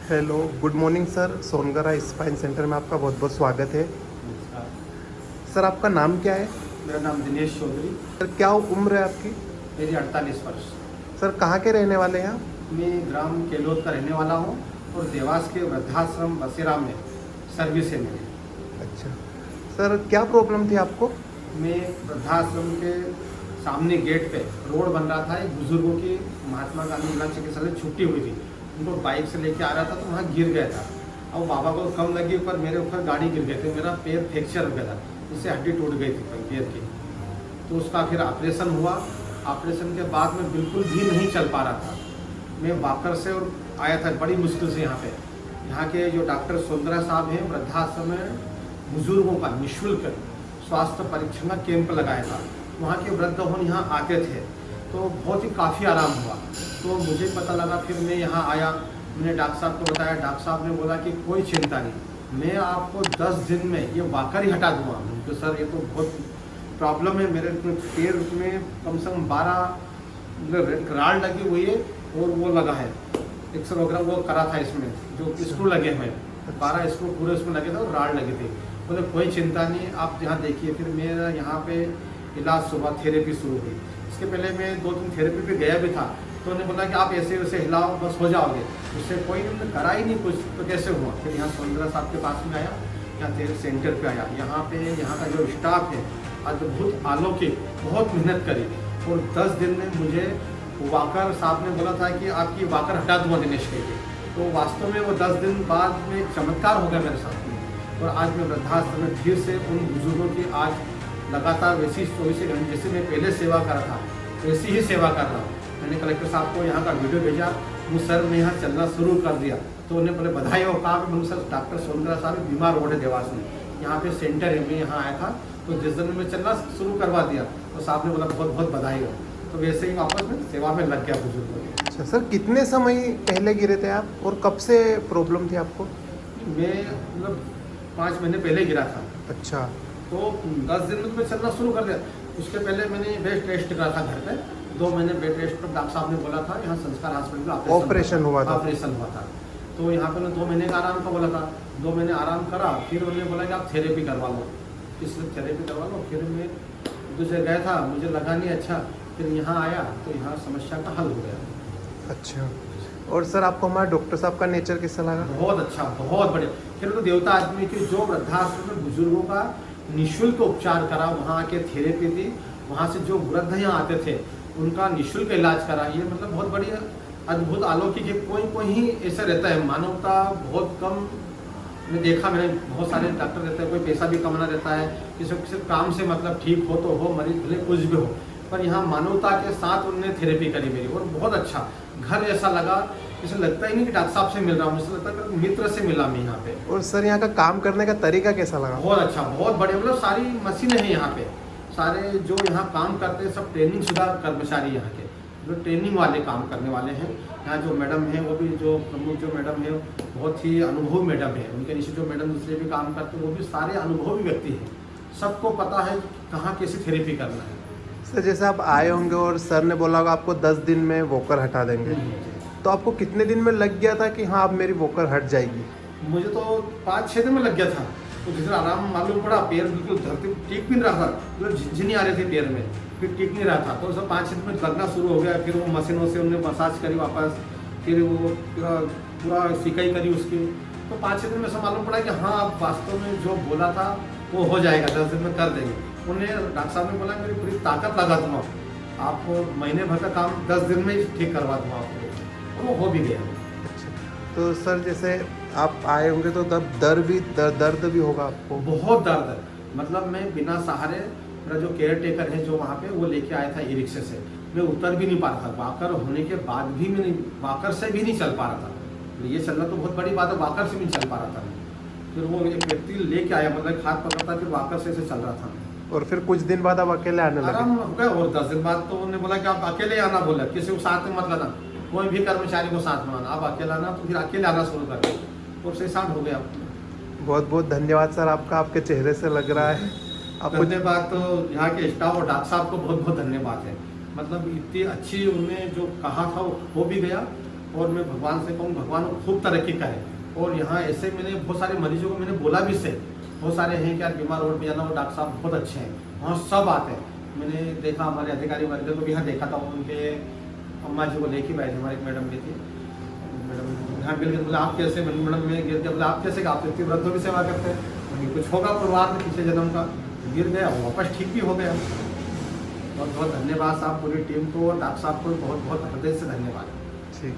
Hello, good morning sir. Songara spine centre में आपका बहुत बहुत स्वागत है। नमस्कार। सर आपका नाम क्या है? मेरा नाम दिनेश चौधरी। सर क्या उम्र है आपकी? मेरी 48 वर्ष। सर कहाँ के रहने वाले हैं आप? मैं ग्राम केलोद का रहने वाला हूँ और देवास के वृद्धाश्रम बसेरा में सर्विस है मेरी। अच्छा सर, क्या प्रॉब्लम थी आपको? मैं वृद्धाश्रम के सामने गेट पे रोड बन रहा था, एक बुजुर्गों की महात्मा गांधी जिला चिकित्सालय छुट्टी हुई थी, उनको बाइक से लेके आ रहा था तो वहाँ गिर गया था। और बाबा को कम लगी पर मेरे ऊपर गाड़ी गिर गई थी, मेरा पैर फ्रैक्चर हो गया था, जिससे हड्डी टूट गई थी पैर की। तो उसका फिर ऑपरेशन हुआ। ऑपरेशन के बाद में बिल्कुल भी नहीं चल पा रहा था। मैं वाकर से और आया था बड़ी मुश्किल से यहाँ पे। यहाँ के जो डॉक्टर सुंदरा साहब हैं, वृद्धाश्रम में बुजुर्गों का निःशुल्क स्वास्थ्य परीक्षण का कैंप लगाया था। वहाँ के वृद्धजन यहाँ आते थे तो बहुत ही काफ़ी आराम हुआ। तो मुझे पता लगा, फिर मैं यहाँ आया, मैंने डॉक्टर साहब को बताया। डॉक्टर साहब ने बोला कि कोई चिंता नहीं, मैं आपको 10 दिन में ये वाकर ही हटा दूँगा। तो सर ये तो बहुत प्रॉब्लम है, मेरे पैर में कम से कम 12 राड लगी हुई है और वो लगा है, एक्सरे वगैरह वो करा था, इसमें जो स्क्रू लगे हुए हैं 12 स्क्रू पूरे उसमें लगे थे और राड लगे थे। बोले कोई चिंता नहीं, आप यहाँ देखिए। फिर मेरा यहाँ पे इलाज सुबह थेरेपी शुरू हुई। इसके पहले मैं 2 दिन थेरेपी पे गया भी था, तो उन्होंने बोला कि आप ऐसे वैसे हिलाओ बस हो जाओगे। उससे कोई उन्होंने करा ही नहीं कुछ, तो कैसे हुआ। फिर यहाँ सुंदरा साहब के पास में आया, यहाँ तेरे सेंटर पे आया। यहाँ पे यहाँ का जो स्टाफ है अद्भुत, अलौकिक, बहुत मेहनत करी और 10 दिन में मुझे वाकर साहब ने बोला था कि आपकी वाकर हटा दूंगा दिनेश के लिए। तो वास्तव में वो 10 दिन बाद में एक चमत्कार हो गया मेरे साथ में। और आज मैं वृद्धाश्रम में फिर से उन बुजुर्गों की आज लगातार वैसी 24 घंटे जैसे मैं पहले सेवा कर रहा था वैसी ही सेवा कर रहा हूँ। मैंने कलेक्टर साहब को यहाँ का वीडियो भेजा, मुझ सर ने यहाँ चलना शुरू कर दिया। तो उन्हें बोले बधाई हो। कहा कि सर डॉक्टर सुंदरा साहब बीमार हो रहे देवास में, यहाँ पे सेंटर है, मैं यहाँ आया था तो जिस दिन में चलना शुरू करवा दिया तो साहब ने बोला बहुत बहुत बधाई हो। तो वैसे ही वापस में सेवा में लग गया बुजुर्गों की। अच्छा सर, कितने समय पहले गिरे थे आप और कब से प्रॉब्लम थी आपको? मैं मतलब 5 महीने पहले गिरा था। अच्छा। तो 10 दिन में तो मैं चलना शुरू कर दिया। उसके पहले मैंने बेड रेस्ट करा था घर पे, 2 महीने बेड रेस्ट पर डॉक्टर साहब ने बोला था यहाँ संस्कार हॉस्पिटल में ऑपरेशन हुआ था। ऑपरेशन हुआ था। तो यहाँ पे 2 महीने का आराम का बोला था, 2 महीने आराम करा। फिर उन्होंने बोला कि आप थेरेपी करवा लो, इसलिए थेरेपी करवा लो। फिर मैं दूसरे गया था, मुझे लगा नहीं अच्छा, फिर यहाँ आया तो यहाँ समस्या का हल हो गया। अच्छा। और सर आपको हमारे डॉक्टर साहब का नेचर कैसा लगा? बहुत अच्छा, बहुत बढ़िया। फिर तो देवता आदमी की जो वृद्धाश्रम में बुजुर्गों का निःशुल्क उपचार करा, वहाँ के थेरेपी दी, वहाँ से जो वृद्ध यहाँ आते थे उनका निःशुल्क इलाज करा, ये मतलब बहुत बढ़िया अद्भुत अलौकिक है। कोई ही ऐसा रहता है, मानवता बहुत कम मैं देखा। मैंने बहुत सारे डॉक्टर रहते हैं, कोई पैसा भी कमाना रहता है, किसी को सिर्फ काम से मतलब ठीक हो तो हो, मरीज भले कुछ भी हो, पर यहाँ मानवता के साथ उन्होंने थेरेपी करी मेरी और बहुत अच्छा घर ऐसा लगा। जैसे लगता ही नहीं कि डॉक्टर साहब से मिल रहा हूँ, मुझे लगता है मित्र से मिला मैं यहाँ पे। और सर यहाँ का काम करने का तरीका कैसा लगा? बहुत अच्छा, बहुत बढ़िया। मतलब सारी मशीनें हैं यहाँ पे, सारे जो यहाँ काम करते हैं सब ट्रेनिंग शुदा कर्मचारी यहाँ के, जो ट्रेनिंग वाले काम करने वाले हैं। यहाँ जो मैडम हैं वो भी, जो प्रमुख जो मैडम है बहुत ही अनुभवी मैडम है, उनके नीचे जो मैडम दूसरे भी काम करते हैं वो भी सारे अनुभवी व्यक्ति हैं। सबको पता है कहाँ कैसी थेरेपी करना है। सर जैसे आप आए होंगे और सर ने बोला होगा आपको 10 दिन में वॉकर हटा देंगे, तो आपको कितने दिन में लग गया था कि हाँ अब मेरी वॉकर हट जाएगी? मुझे तो 5-6 दिन में लग गया था। तो जिस दिन आराम मालूम पड़ा, पैर बिल्कुल धरती ठीक भी नहीं रहा था, मतलब झिझनी आ रही थी पैर में, फिर ठीक नहीं रहा था। तो सब 5-6 दिन में लगना शुरू हो गया। फिर वो मशीनों से उन्होंने मसाज करी वापस, फिर वो पूरा सिकाई करी उसकी। तो 5-6 दिन में सब मालूम पड़ा कि हाँ अब वास्तव में जो बोला था वो हो जाएगा, 10 दिन में कर देंगे। उन्हें डॉक्टर साहब ने बोला मेरी पूरी ताकत लगा दूँगा, आपको महीने भर का काम 10 दिन में ही ठीक करवा दूँगा आपको, और वो हो भी गया। तो सर जैसे आप आए होंगे तो तब दर्द भी होगा आपको? बहुत दर्द है, मतलब मैं बिना सहारे, मेरा जो केयर टेकर है जो वहाँ पे, वो लेके आया था ई रिक्शे से, मैं उतर भी नहीं पा रहा था। वाकर होने के बाद भी मैं नहीं, वाकर से भी नहीं चल पा रहा था। ये चलना तो बहुत बड़ी बात है, वाकर से भी नहीं चल पा रहा था। फिर वो एक व्यक्ति लेके आया, मतलब हाथ पकड़ता, फिर वाकर से चल रहा था। और फिर कुछ दिन बाद आप अकेले आने लगे? आराम हो गया। और 10 दिन बाद तो उन्होंने बोला कि आप अकेले आना, बोला किसी को साथ में मत लाना, कोई भी कर्मचारी को साथ में आना, आप अकेला आना। तो फिर अकेले आना शुरू कर दिया और 6-7 हो गया। बहुत बहुत धन्यवाद सर आपका, आपके चेहरे से लग रहा है आपको। धन्यवाद तो यहाँ के स्टाफ और डॉक्टर साहब को बहुत बहुत धन्यवाद है। मतलब इतनी अच्छी उन्होंने जो कहा था वो हो भी गया। और मैं भगवान से कहूँ भगवान को खूब तरक्की करे। और यहाँ ऐसे मैंने बहुत सारे मरीजों को मैंने बोला भी से, बहुत सारे हैं कि यार बीमार रोड पे जाना, वो डॉक्टर साहब बहुत अच्छे हैं, वहाँ सब आते हैं। मैंने देखा हमारे अधिकारी वर्ग को भी यहाँ देखा था, उनके अम्मा जी को लेके बैठे, हमारे एक मैडम भी थी, मैडम यहाँ मिल गए, बोले आप कैसे, मैडम मैं गिर गया, बोले आप कैसे, आप इतनी वृद्धों की सेवा करते हैं, कुछ होगा परिवार में पिछले जन्म का, गिर गया वापस ठीक भी हो गया। बहुत बहुत धन्यवाद साहब, पूरी टीम को और डॉक्टर साहब को बहुत बहुत हृदय से धन्यवाद। ठीक।